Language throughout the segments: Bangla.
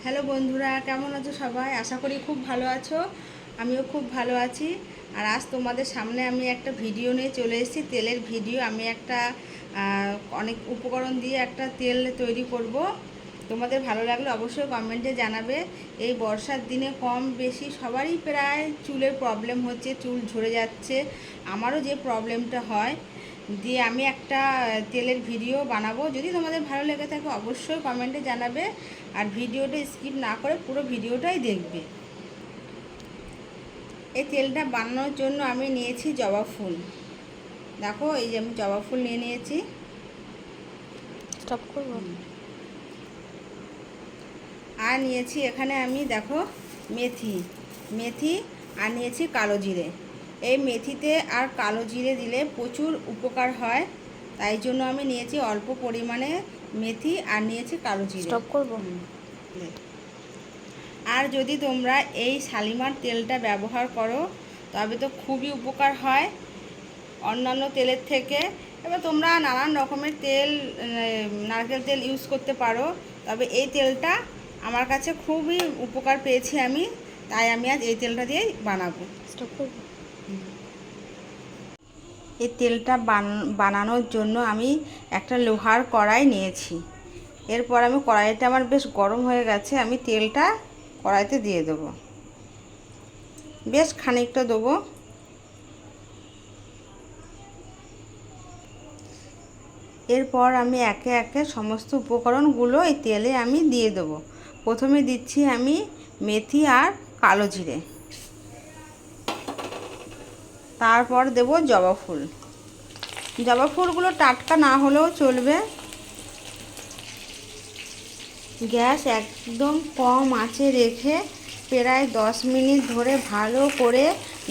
হ্যালো বন্ধুরা, কেমন আছো সবাই? আশা করি খুব ভালো আছো। আমিও খুব ভালো আছি। আর আজ তোমাদের সামনে আমি একটা ভিডিও নিয়ে চলে এসেছি, তেলের ভিডিও। আমি একটা অনেক উপকরণ দিয়ে একটা তেল তৈরি করব। তোমাদের ভালো লাগলে অবশ্যই কমেন্টে জানাবে। এই বর্ষার দিনে কম বেশি সবারই প্রায় চুলের প্রবলেম হচ্ছে, চুল ঝরে যাচ্ছে। আমারও যে প্রবলেমটা হয়, দিয়ে আমি একটা তেলের ভিডিও বানাবো। যদি তোমাদের ভালো লেগে থাকে অবশ্যই কমেন্টে জানাবে, আর ভিডিওটা স্কিপ না করে পুরো ভিডিওটাই দেখবে। এই তেলটা বানানোর জন্য আমি নিয়েছি জবা ফুল। দেখো, এই যে আমি জবা ফুল নিয়ে নিয়েছি। স্টপ করব। আর নিয়েছি এখানে আমি, দেখো, মেথি মেথি আর নিয়েছি কালো জিরে। এই মেথিতে আর কালো জিরে দিলে প্রচুর উপকার হয়, তাই জন্য আমি নিয়েছি অল্প পরিমাণে মেথি আর নিয়েছি কালো জিরে। স্টপ করব। আর যদি তোমরা এই শালিমার তেলটা ব্যবহার করো তবে তো খুবই উপকার হয় অন্যান্য তেলের থেকে। এবার তোমরা নানান রকমের তেল, নারকেল তেল ইউজ করতে পারো, তবে এই তেলটা আমার কাছে খুবই উপকার পেয়েছি আমি, তাই আমি আজ এই তেলটা দিয়েই বানাবো। স্টপ করব। এই তেলটা বানানোর জন্য আমি একটা লোহার কড়াই নিয়েছি। এরপর আমি কড়াইটা আমার বেশ গরম হয়ে গেছে, আমি তেলটা কড়াইতে দিয়ে দেবো। বেশ খানিকটা দেবো। এরপর আমি একে একে সমস্ত উপকরণগুলো এই তেলে আমি দিয়ে দেবো। প্রথমে দিচ্ছি আমি মেথি আর কালো জিরে, তারপর দেব জবা ফুল। জবা ফুলগুলো টাটকা না হলেও চলবে। গ্যাস একদম কম আঁচে রেখে প্রায় 10 মিনিট ধরে ভালো করে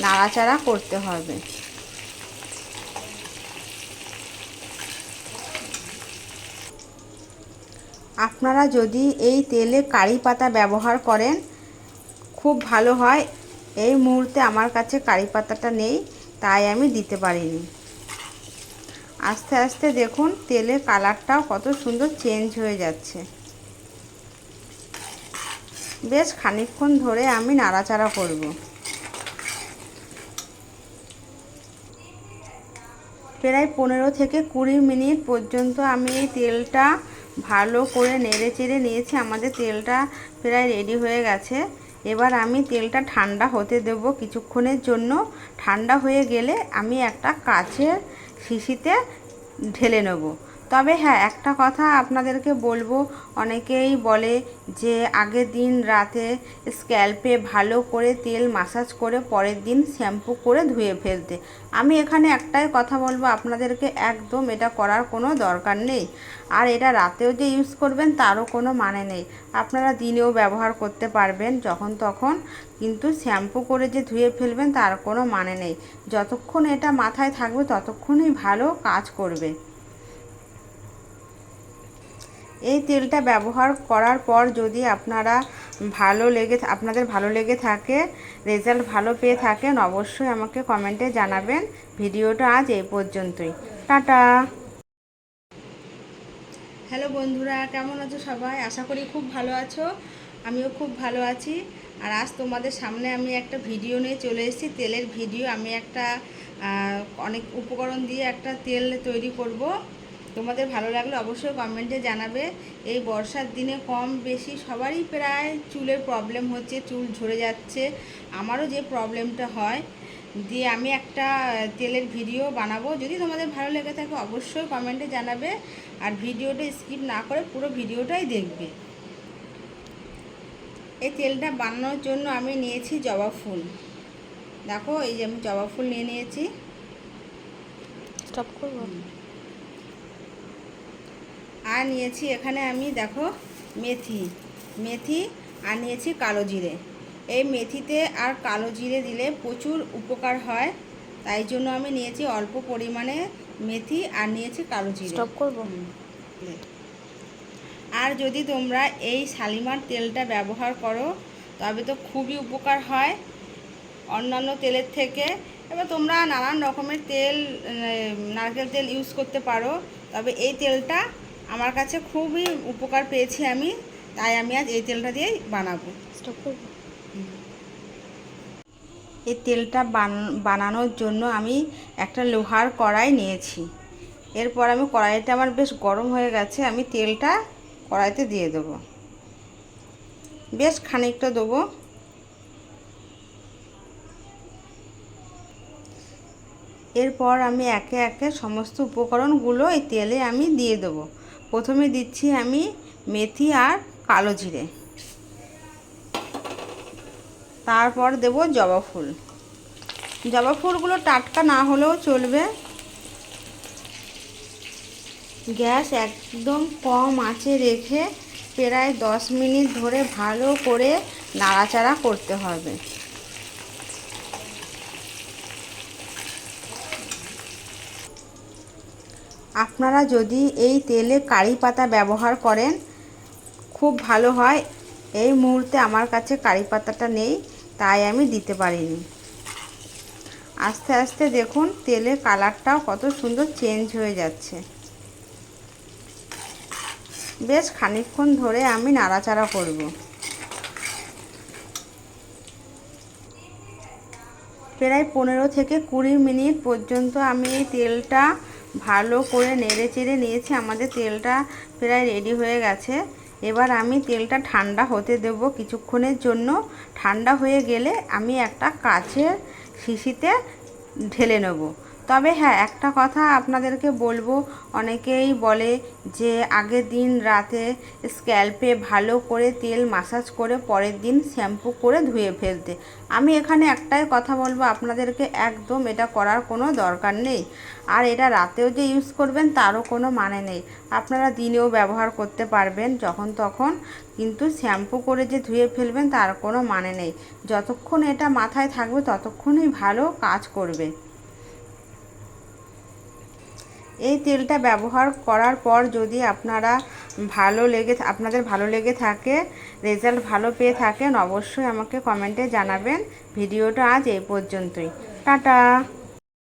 নাড়াচাড়া করতে হবে। আপনারা যদি এই তেলে কারি পাতা ব্যবহার করেন খুব ভালো হয়। এই মুহূর্তে আমার কাছে কারি পাতাটা নেই, তাই আমি দিতে পারিনি। আস্তে আস্তে দেখুন তেলের কালারটাও কত সুন্দর চেঞ্জ হয়ে যাচ্ছে। বেশ খানিকক্ষণ ধরে আমি নাড়াচাড়া করব। প্রায় 15 থেকে 20 মিনিট পর্যন্ত আমি এই তেলটা ভালো করে নেড়ে চেড়ে নিয়েছি। আমাদের তেলটা প্রায় রেডি হয়ে গেছে। এবার আমি তেলটা ঠান্ডা হতে দেব কিছুক্ষণের জন্য। ঠান্ডা হয়ে গেলে আমি একটা কাচের শিশিতে ঢেলে নেব। তবে হ্যাঁ, একটা কথা আপনাদেরকে বলবো, অনেকেই বলে যে আগের দিন রাতে স্ক্যাল্পে ভালো করে তেল মাসাজ করে পরের দিন শ্যাম্পু করে ধুয়ে ফেলতে। আমি এখানে একটাই কথা বলবো আপনাদেরকে, একদম এটা করার কোনো দরকার নেই। আর এটা রাতেও যে ইউজ করবেন তারও কোনো মানে নেই। আপনারা দিনেও ব্যবহার করতে পারবেন যখন তখন, কিন্তু শ্যাম্পু করে যে ধুয়ে ফেলবেন তার কোনো মানে নেই। যতক্ষণ এটা মাথায় থাকবে ততক্ষণই ভালো কাজ করবে। এই তেলটা ব্যবহার করার পর যদি আপনাদের ভালো লেগে থাকে, রেজাল্ট ভালো পেয়ে থাকেন, অবশ্যই আমাকে কমেন্টে জানাবেন। ভিডিওটা আজ এই পর্যন্তই। টাটা। হ্যালো বন্ধুরা, কেমন আছো সবাই? আশা করি খুব ভালো আছো। আমিও খুব ভালো আছি। আর আজ তোমাদের সামনে আমি একটা ভিডিও নিয়ে চলে এসেছি, তেলের ভিডিও। আমি একটা অনেক উপকরণ দিয়ে একটা তেল তৈরি করব। তোমাদের ভালো লাগলে অবশ্যই কমেন্টে জানাবে। এই বর্ষার দিনে কম বেশি সবারই প্রায় চুলের প্রবলেম হচ্ছে, চুল ঝরে যাচ্ছে। আমারও যে প্রবলেমটা হয়, দিয়ে আমি একটা তেলের ভিডিও বানাবো। যদি তোমাদের ভালো লেগে থাকে অবশ্যই কমেন্টে জানাবে, আর ভিডিওটা স্কিপ না করে পুরো ভিডিওটাই দেখবে। এই তেলটা বানানোর জন্য আমি নিয়েছি জবা ফুল। দেখো, এই যে আমি জবা ফুল নিয়ে নিয়েছি। স্টপ করব। আর নিয়েছি এখানে আমি, দেখো, মেথি আর নিয়েছি কালো জিরে। এই মেথিতে আর কালো জিরে দিলে প্রচুর উপকার হয়, তাই জন্য আমি নিয়েছি অল্প পরিমাণে মেথি আর নিয়েছি কালো জিরে। স্টপ করব। আর যদি তোমরা এই শালিমার তেলটা ব্যবহার করো তবে তো খুবই উপকার হয় অন্যান্য তেলের থেকে। এবার তোমরা নানান রকমের তেল, নারকেল তেল ইউজ করতে পারো, তবে এই তেলটা আমার কাছে খুবই উপকার পেয়েছি আমি, তাই আমি আজ এই তেলটা দিয়েই বানাবো। স্টপ করবো। এই তেলটা বানানোর জন্য আমি একটা লোহার কড়াই নিয়েছি। এরপর আমি কড়াইটা আমার বেশ গরম হয়ে গেছে, আমি তেলটা কড়াইতে দিয়ে দেবো। বেশ খানিকটা দেবো। এরপর আমি একে একে সমস্ত উপকরণগুলো এই তেলে আমি দিয়ে দেবো। প্রথমে দিচ্ছি আমি মেথি আর কালো জিরে, তারপর দেব জবা ফুল। জবা ফুলগুলো টাটকা না হলেও চলবে। গ্যাস একদম কম আঁচে রেখে প্রায় 10 মিনিট ধরে ভালো করে নাড়াচাড়া করতে হবে। আপনারা যদি এই তেলে কারি পাতা ব্যবহার করেন খুব ভালো হয়। এই মুহূর্তে আমার কাছে কারি পাতাটা নেই, তাই আমি দিতে পারিনি। আস্তে আস্তে দেখুন তেলের কালারটাও কত সুন্দর চেঞ্জ হয়ে যাচ্ছে। বেশ খানিকক্ষণ ধরে আমি নাড়াচাড়া করব। প্রায় 15 থেকে 20 মিনিট পর্যন্ত আমি এই তেলটা ভালো করে নেড়ে চেড়ে নিয়েছি। আমাদের তেলটা প্রায় রেডি হয়ে গেছে। এবার আমি তেলটা ঠান্ডা হতে দেব কিছুক্ষণের জন্য। ঠান্ডা হয়ে গেলে আমি একটা কাচের শিশিতে ঢেলে নেব। তবে হ্যাঁ, একটা কথা আপনাদেরকে বলবো, অনেকেই বলে যে আগের দিন রাতে স্ক্যাল্পে ভালো করে তেল মাসাজ করে পরের দিন শ্যাম্পু করে ধুয়ে ফেলতে। আমি এখানে একটাই কথা বলবো, আপনাদেরকে একদম এটা করার কোনো দরকার নেই। আর এটা রাতেও যে ইউজ করবেন তারও কোনো মানে নেই। আপনারা দিনেও ব্যবহার করতে পারবেন যখন তখন, কিন্তু শ্যাম্পু করে যে ধুয়ে ফেলবেন তার কোনো মানে নেই। যতক্ষণ এটা মাথায় থাকবে ততক্ষণই ভালো কাজ করবে। এই তেলটা ব্যবহার করার পর যদি আপনাদের ভালো লেগে থাকে, রেজাল্ট ভালো পেয়ে থাকেন, অবশ্যই আমাকে কমেন্টে জানাবেন। ভিডিওটা আজ এই পর্যন্তই। টাটা।